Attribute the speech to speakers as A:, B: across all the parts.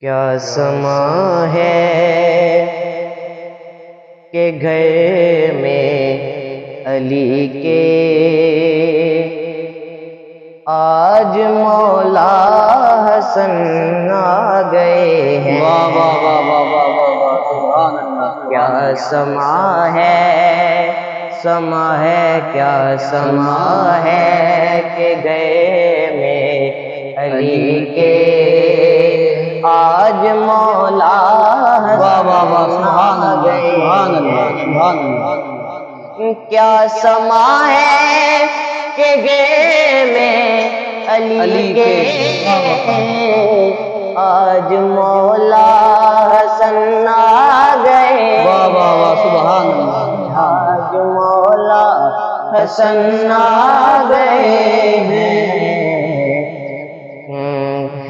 A: کیا سما ہے کہ گھر میں علی کے آج مولا حسن آ گئے ہیں۔
B: واہ واہ واہ واہ واہ واہ واہ، سبحان اللہ۔
A: کیا سما ہے، سما ہے، کیا سما ہے کہ گئے میں علی کے آج مولا
B: واہ واہ واہ،
A: حسن
B: سبحان
A: آ
B: اللہ،
A: گئے
B: سبحان اللہ، سبحان اللہ۔
A: کیا سما ہے کہ گئے میں علی کے آج مولا حسن آ گئے۔
B: واہ واہ واہ، سبحان اللہ۔
A: آج مولا حسن آ گئے ہیں۔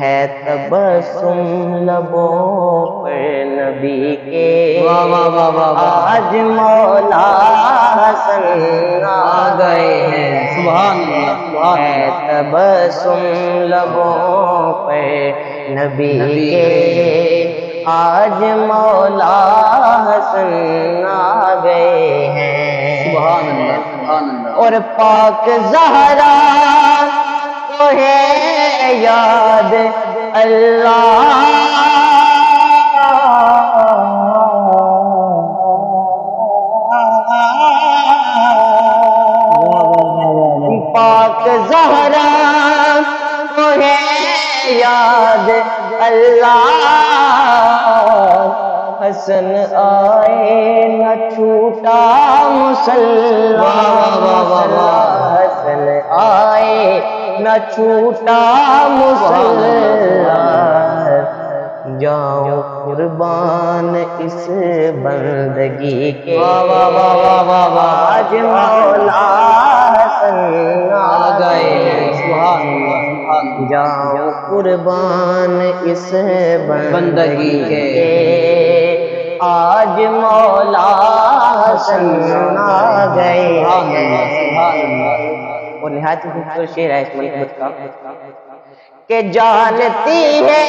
A: ہے تبسم لبوں پر نبی کے
B: واہ واہ واہ واہ واہ،
A: آج مولا حسن آ گئے ہیں۔
B: سبحان اللہ، سبحان
A: ہے
B: اللہ۔
A: تبسم لبوں پر نبی کے آج مولا حسن آ گئے ہیں۔
B: سبحان اللہ، سبحان اللہ۔
A: اور پاک زہرا کو ہے یاد پاک زہرا کو ہے یاد اللہ، حسن آئے نہ چھوٹا مسلح، حسن آئے نہ چھوٹا مسلح، جاؤں قربان اس بندگی کے آج مولا حسن آ گئے ہیں۔ جاؤں قربان اس بندگی کے آج مولا حسن آ گئے ہیں۔ اور نہایت خوبصورت شعر ہے اس منظومت کا کہ جانتی ہے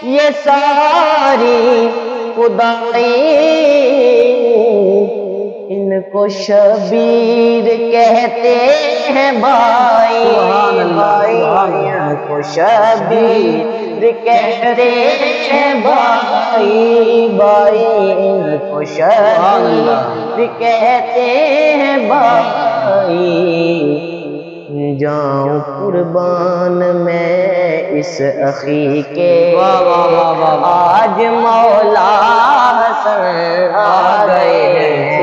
A: یہ ساری خدائی ان کو شبیر کہتے ہیں بھائی، ان کو شبیر کہتے ہیں بھائی، ان کو شبیر کہتے ہیں بھائی، جاؤں قربان میں اس اخی کے آج مولا حسن آ گئے ہیں۔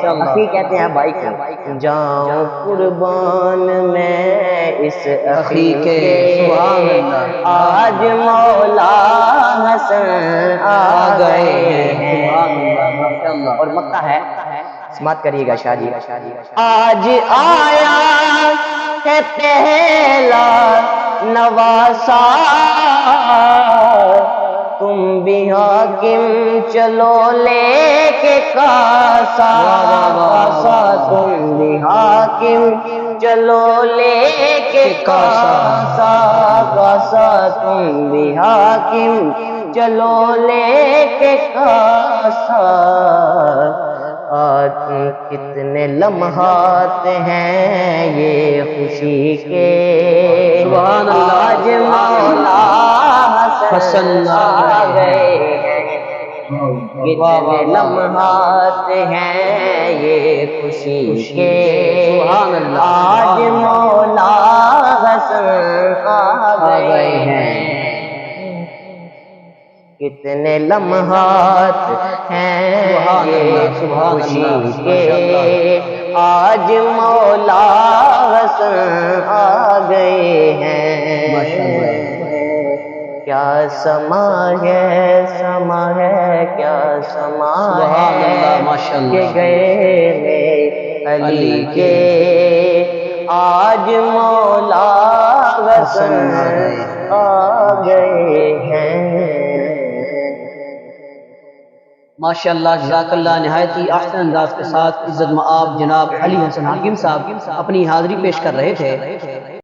A: اخی کہتے ہیں بھائی کو، جاؤں قربان میں اس اخی کے آج مولا حسن آ گئے ہیں۔ اور مکہ ہے، سماعت کریے گا شادی۔ آج آیا ہے پہلا نواسا، تم بھی حاکم چلو لے کے کاسا، تم بھی حاکم چلو لے کے کاسا، تم بھی حاکم چلو لے کے کاسا، آج کتنے لمحات ہیں یہ خوشی کے آج مولا حسن آ گئے ہیں۔ کتنے لمحات ہیں یہ خوشی کے آج مولا حسن آ گئے ہیں۔ کتنے لمحات ہیں یہ خوشی کے آج مولا حسن آ گئے ہیں۔ کیا سما ہے، سما ہے، کیا سما ہے کہ گئے میں علی کے آج مولا حسن آ گئے ہیں۔
B: ماشاءاللہ، جزاک اللہ۔ نہایت ہی احسن انداز کے ساتھ عزت مآب جناب علی حسن حکیم صاحب اپنی حاضری پیش کر رہے تھے۔